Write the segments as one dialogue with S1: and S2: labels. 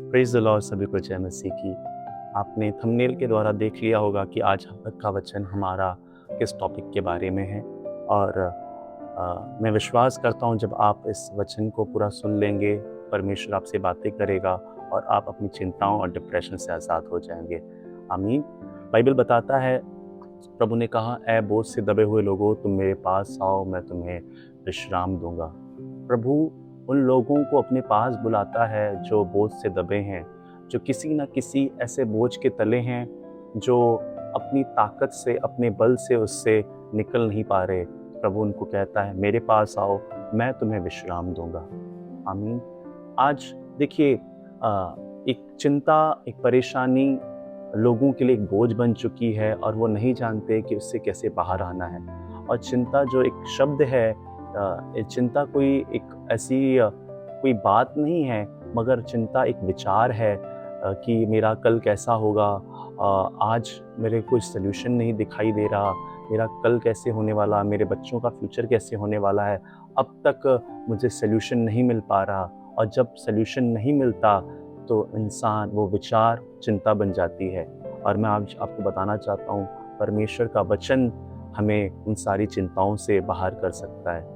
S1: Praise the Lord. सभी को जय मसीह की। आपने थंबनेल के द्वारा देख लिया होगा कि आज का वचन हमारा किस टॉपिक के बारे में है। और मैं विश्वास करता हूँ जब आप इस वचन को पूरा सुन लेंगे, परमेश्वर आपसे बातें करेगा और आप अपनी चिंताओं और डिप्रेशन से आज़ाद हो जाएंगे। आमीन। बाइबल बताता है, प्रभु ने कहा, ऐ बोझ से दबे हुए लोगों, तुम मेरे पास आओ, मैं तुम्हें विश्राम दूंगा। प्रभु उन लोगों को अपने पास बुलाता है जो बोझ से दबे हैं, जो किसी न किसी ऐसे बोझ के तले हैं, जो अपनी ताकत से, अपने बल से उससे निकल नहीं पा रहे। प्रभु उनको कहता है, मेरे पास आओ, मैं तुम्हें विश्राम दूंगा। आमीन। आज देखिए, एक चिंता, एक परेशानी लोगों के लिए एक बोझ बन चुकी है और वो नहीं जानते कि उससे कैसे बाहर आना है। और चिंता जो एक शब्द है, चिंता कोई एक ऐसी कोई बात नहीं है, मगर चिंता एक विचार है कि मेरा कल कैसा होगा, आज मेरे कुछ सल्यूशन नहीं दिखाई दे रहा, मेरा कल कैसे होने वाला, मेरे बच्चों का फ्यूचर कैसे होने वाला है, अब तक मुझे सल्यूशन नहीं मिल पा रहा। और जब सल्यूशन नहीं मिलता तो इंसान, वो विचार चिंता बन जाती है। और मैं आज आपको बताना चाहता हूँ, परमेश्वर का वचन हमें उन सारी चिंताओं से बाहर कर सकता है।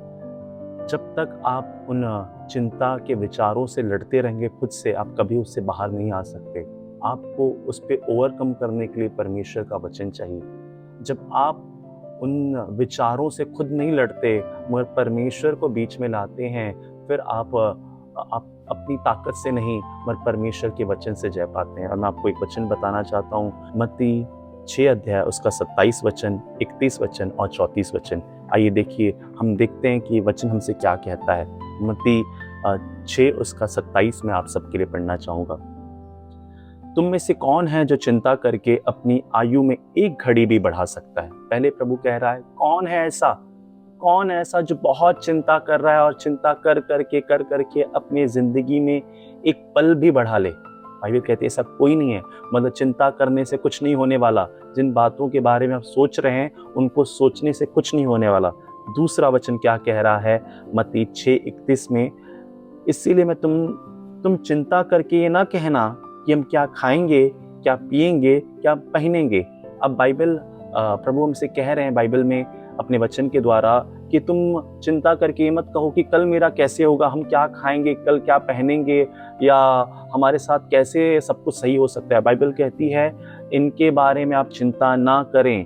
S1: जब तक आप उन चिंता के विचारों से लड़ते रहेंगे खुद से, आप कभी उससे बाहर नहीं आ सकते। आपको उस पर ओवरकम करने के लिए परमेश्वर का वचन चाहिए। जब आप उन विचारों से खुद नहीं लड़ते मगर परमेश्वर को बीच में लाते हैं, फिर आप अपनी ताकत से नहीं मगर परमेश्वर के वचन से जय पाते हैं। और मैं आपको एक वचन बताना चाहता हूँ, मत्ती 6 अध्याय उसका 27 वचन, 31 वचन और 34 वचन। आइए देखिए, हम देखते हैं कि वचन हमसे क्या कहता है। मत्ती 6 उसका 27 में आप सबके लिए पढ़ना चाहूँगा। तुम में से कौन है जो चिंता करके अपनी आयु में एक घड़ी भी बढ़ा सकता है? पहले प्रभु कह रहा है, कौन है ऐसा जो बहुत चिंता कर रहा है और चिंता कर करके अपनी जिंदगी में एक पल भी बढ़ा ले। बाइबल कहती है ऐसा कोई नहीं है। मतलब चिंता करने से कुछ नहीं होने वाला। जिन बातों के बारे में आप सोच रहे हैं, उनको सोचने से कुछ नहीं होने वाला। दूसरा वचन क्या कह रहा है मत्ती 6:31 में, इसीलिए मैं तुम चिंता करके ये ना कहना कि हम क्या खाएंगे, क्या पिएंगे, क्या पहनेंगे। अब बाइबल, प्रभु हमसे कह रहे हैं बाइबल में अपने वचन के द्वारा कि तुम चिंता करके ये मत कहो कि कल मेरा कैसे होगा, हम क्या खाएंगे, कल क्या पहनेंगे, या हमारे साथ कैसे सब कुछ सही हो सकता है। बाइबल कहती है इनके बारे में आप चिंता ना करें।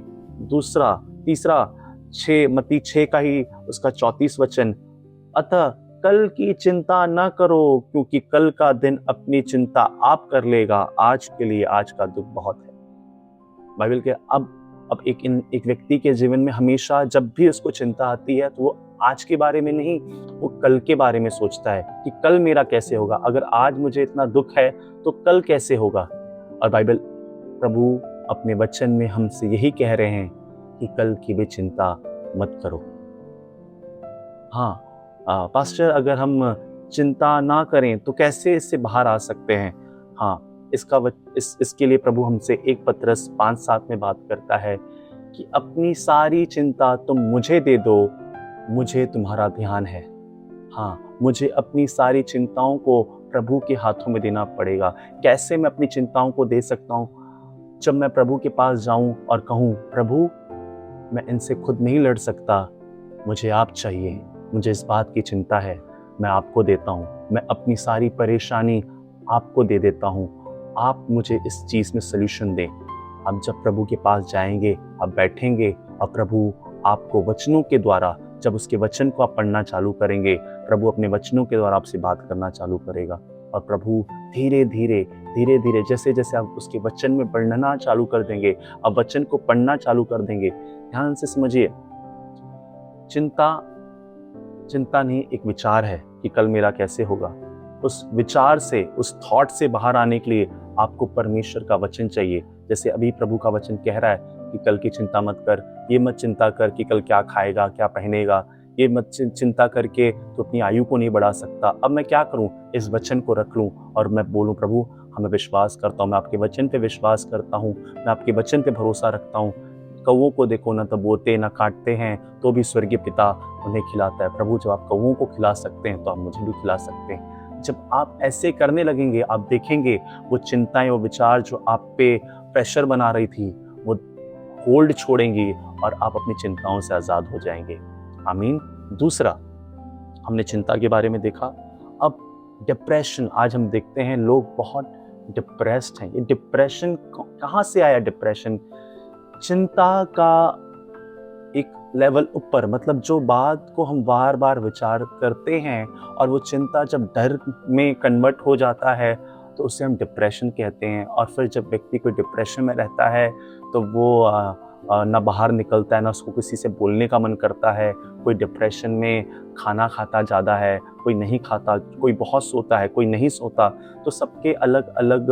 S1: तीसरा मत्ती 6 का ही उसका 34 वचन, अतः कल की चिंता ना करो, क्योंकि कल का दिन अपनी चिंता आप कर लेगा, आज के लिए आज का दुख बहुत है। बाइबल के अब एक व्यक्ति के जीवन में हमेशा जब भी उसको चिंता आती है तो वो आज के बारे में नहीं, वो कल के बारे में सोचता है कि कल मेरा कैसे होगा। अगर आज मुझे इतना दुख है तो कल कैसे होगा। और बाइबल, प्रभु अपने वचन में हमसे यही कह रहे हैं कि कल की भी चिंता मत करो। हाँ पास्टर, अगर हम चिंता ना करें तो कैसे इससे बाहर आ सकते हैं? हाँ, इसके लिए प्रभु हमसे 1 पतरस 5:7 में बात करता है कि अपनी सारी चिंता तुम मुझे दे दो, मुझे तुम्हारा ध्यान है। हाँ, मुझे अपनी सारी चिंताओं को प्रभु के हाथों में देना पड़ेगा। कैसे मैं अपनी चिंताओं को दे सकता हूँ? जब मैं प्रभु के पास जाऊं और कहूँ, प्रभु मैं इनसे खुद नहीं लड़ सकता, मुझे आप चाहिए, मुझे इस बात की चिंता है, मैं आपको देता हूँ, मैं अपनी सारी परेशानी आपको दे देता हूँ, आप मुझे इस चीज़ में सल्यूशन दें। आप जब प्रभु के पास जाएंगे, आप बैठेंगे और प्रभु आपको वचनों के द्वारा, जब उसके वचन को आप पढ़ना चालू करेंगे, प्रभु अपने वचनों के द्वारा आपसे बात करना चालू करेगा। और प्रभु धीरे धीरे जैसे जैसे आप उसके वचन में पढ़ना चालू कर देंगे, आप वचन को पढ़ना चालू कर देंगे। ध्यान से समझिए, चिंता नहीं, एक विचार है कि कल मेरा कैसे होगा। उस विचार से, उस थॉट से बाहर आने के लिए आपको परमेश्वर का वचन चाहिए। जैसे अभी प्रभु का वचन कह रहा है कि कल की चिंता मत कर, ये मत चिंता कर कि कल क्या खाएगा, क्या पहनेगा, ये मत चिंता करके तो अपनी आयु को नहीं बढ़ा सकता। अब मैं क्या करूं? इस वचन को रख लूं और मैं बोलूं, प्रभु हमें विश्वास करता हूं, मैं आपके वचन पे विश्वास करता हूं, मैं आपके वचन पे भरोसा रखता हूं। कौवों को देखो, ना तो बोते ना काटते हैं, तो भी स्वर्गीय पिता उन्हें खिलाता है। प्रभु जब आप कौवों को खिला सकते हैं तो आप मुझे भी खिला सकते हैं। जब आप ऐसे करने लगेंगे, आप देखेंगे वो चिंताएं, वो विचार जो आप पे प्रेशर बना रही थी, वो होल्ड छोड़ेंगी और आप अपनी चिंताओं से आज़ाद हो जाएंगे। आमीन। दूसरा, हमने चिंता के बारे में देखा। अब डिप्रेशन, आज हम देखते हैं लोग बहुत डिप्रेस्ड हैं। ये डिप्रेशन कहाँ से आया? डिप्रेशन चिंता का एक लेवल ऊपर, मतलब जो बात को हम बार बार विचार करते हैं और वो चिंता जब डर में कन्वर्ट हो जाता है तो उसे हम डिप्रेशन कहते हैं। और फिर जब व्यक्ति कोई डिप्रेशन में रहता है तो वो ना बाहर निकलता है, ना उसको किसी से बोलने का मन करता है। कोई डिप्रेशन में खाना खाता ज़्यादा है, कोई नहीं खाता, कोई बहुत सोता है, कोई नहीं सोता। तो सबके अलग अलग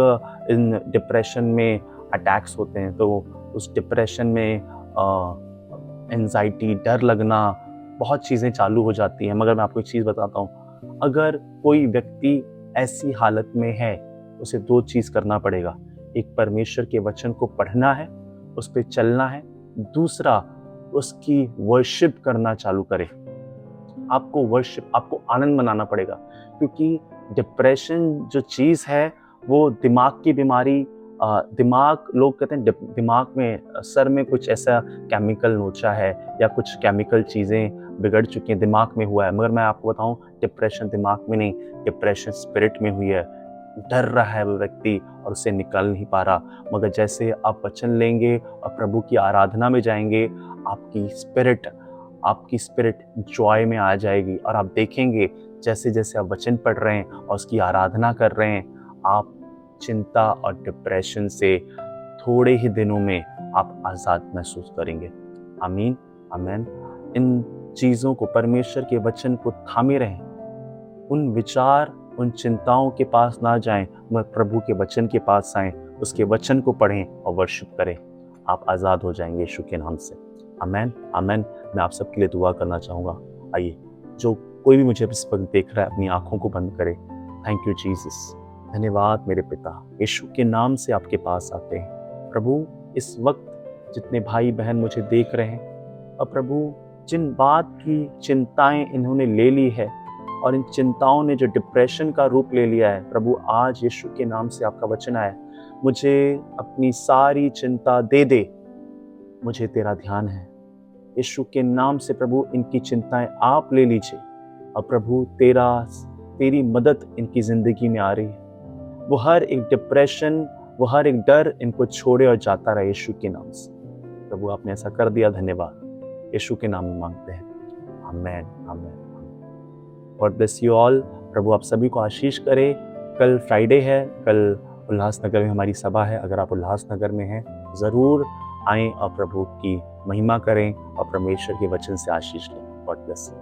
S1: इन डिप्रेशन में अटैक्स होते हैं। तो उस डिप्रेशन में एंजाइटी, डर लगना, बहुत चीज़ें चालू हो जाती हैं। मगर मैं आपको एक चीज़ बताता हूँ, अगर कोई व्यक्ति ऐसी हालत में है, उसे दो चीज़ करना पड़ेगा। एक, परमेश्वर के वचन को पढ़ना है, उस पर चलना है। दूसरा, उसकी वर्शिप करना चालू करें। आपको वर्शिप, आपको आनंद मनाना पड़ेगा, क्योंकि डिप्रेशन जो चीज़ है वो दिमाग की बीमारी, दिमाग, लोग कहते हैं दिमाग में, सर में कुछ ऐसा केमिकल नोचा है या कुछ केमिकल चीज़ें बिगड़ चुकी हैं, दिमाग में हुआ है। मगर मैं आपको बताऊं, डिप्रेशन दिमाग में नहीं, डिप्रेशन स्पिरिट में हुई है। डर रहा है वो व्यक्ति और उससे निकल नहीं पा रहा। मगर जैसे आप वचन लेंगे और प्रभु की आराधना में जाएंगे, आपकी स्पिरिट जॉय में आ जाएगी। और आप देखेंगे जैसे जैसे आप वचन पढ़ रहे हैं और उसकी आराधना कर रहे हैं, आप चिंता और डिप्रेशन से थोड़े ही दिनों में आप आज़ाद महसूस करेंगे। आमीन, आमीन। इन चीज़ों को, परमेश्वर के वचन को थामे रहें। उन विचार, उन चिंताओं के पास ना जाएं, मगर प्रभु के वचन के पास आएं, उसके वचन को पढ़ें और वर्शिप करें। आप आज़ाद हो जाएंगे यीशु के नाम से। आमीन, आमीन। मैं आप सबके लिए दुआ करना चाहूँगा। आइए, जो कोई भी मुझे इस वक्त देख रहा है, अपनी आँखों को बंद करे। Thank you Jesus. धन्यवाद मेरे पिता। यीशु के नाम से आपके पास आते हैं प्रभु। इस वक्त जितने भाई बहन मुझे देख रहे हैं, और प्रभु जिन बात की चिंताएं इन्होंने ले ली है और इन चिंताओं ने जो डिप्रेशन का रूप ले लिया है, प्रभु आज यीशु के नाम से आपका वचन आया, मुझे अपनी सारी चिंता दे दे, मुझे तेरा ध्यान है। यीशु के नाम से प्रभु इनकी चिंताएं आप ले लीजिए। और प्रभु तेरी मदद इनकी ज़िंदगी में आ रही है। वो हर एक डिप्रेशन, वो हर एक डर इनको छोड़े और जाता रहे यीशु के नाम से। प्रभु आपने ऐसा कर दिया, धन्यवाद। यीशु के नाम में मांगते हैं, amen, amen. God bless you all. प्रभु आप सभी को आशीष करे। कल फ्राइडे है, कल उल्लासनगर में हमारी सभा है। अगर आप उल्लासनगर में हैं, ज़रूर आएँ और प्रभु की महिमा करें और परमेश्वर के वचन से आशीष लें। God bless.